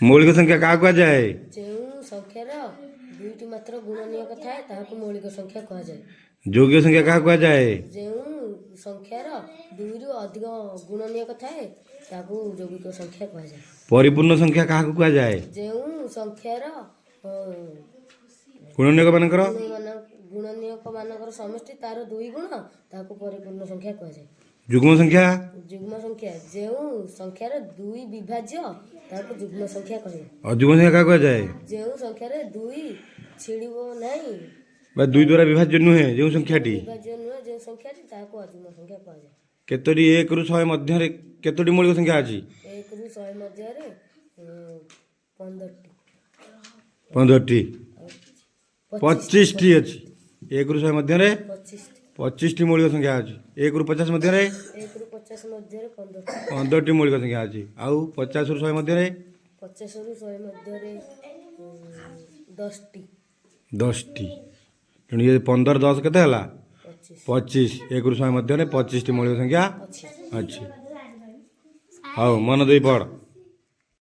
मौलिक संख्या क्या कहा जाए? ଯେଉଁ ସଂଖ୍ୟାର ଦୁଇଟି ମାତ୍ର ଗୁଣନୀୟକ ଥାଏ ତାହାକୁ ମୌଳିକ ସଂଖ୍ୟା କୁହାଯାଏ। ଯୋଗ୍ୟ संख्या क्या कहा जाए? ଯେଉଁ ସଂଖ୍ୟାର ଦୁଇରୁ ଅଧିକ ଗୁଣନୀୟକ ଥାଏ ତାହାକୁ ଯୌଗିକ ସଂଖ୍ୟା କୁହାଯାଏ। परिपूर्ण संख्या क्या कहा जाए? ଯେଉଁ ସଂଖ୍ୟାର गुणनीयक मानकर ଗୁଣନୀୟକ ମାନଙ୍କର ସମଷ୍ଟି ତାର ଦୁଇ ଗୁଣ ତାହାକୁ ପରିପୂର୍ଣ୍ଣ ସଂଖ୍ୟା କୁହାଯାଏ। युग्म संख्या ଯୁଗ୍ମ ସଂଖ୍ୟା ଯେଉଁ ସଂଖ୍ୟାର ଦୁଇ ବିଭାଜ୍ୟ ତାହାକୁ ଯୁଗ୍ମ ସଂଖ୍ୟା କହିବେ। अयुग्म संख्या क्या कहा जाए? ଯେଉଁ ସଂଖ୍ୟାରେ ଦୁଇ ଛିଡ଼ିବ ନାହିଁ दुई द्वारा विभाज्य नुहे जो संख्याटी ବିଭାଜ୍ୟ ନୁହେଁ ଯେଉଁ ସଂଖ୍ୟାଟି ତାହାକୁ ଅଯୁଗ୍ମ ସଂଖ୍ୟା କୁହାଯାଏ। केतोटी 1 रु 100 मध्य केतोटी मौलिक संख्या अछि? 1ରୁ 100 ମଧ୍ୟରେ 15ଟି 15टी 25टी अछि। 1 रु 100 मध्य 25ଟି 25टी मौलिक संख्या अछि। 1 रु 50 मध्य 1ରୁ 50 ମଧ୍ୟରେ 15ଟି 15टी मौलिक संख्या अछि। आउ 50 रु 100 मध्य 50ରୁ 100 ମଧ୍ୟରେ 10ଟି 10टी तेणु ये 15 10 केते हला 25 25 1 रु 100 मध्य 25टी मौलिक संख्या ଅଛି। अछि। हाउ मन देई पड़।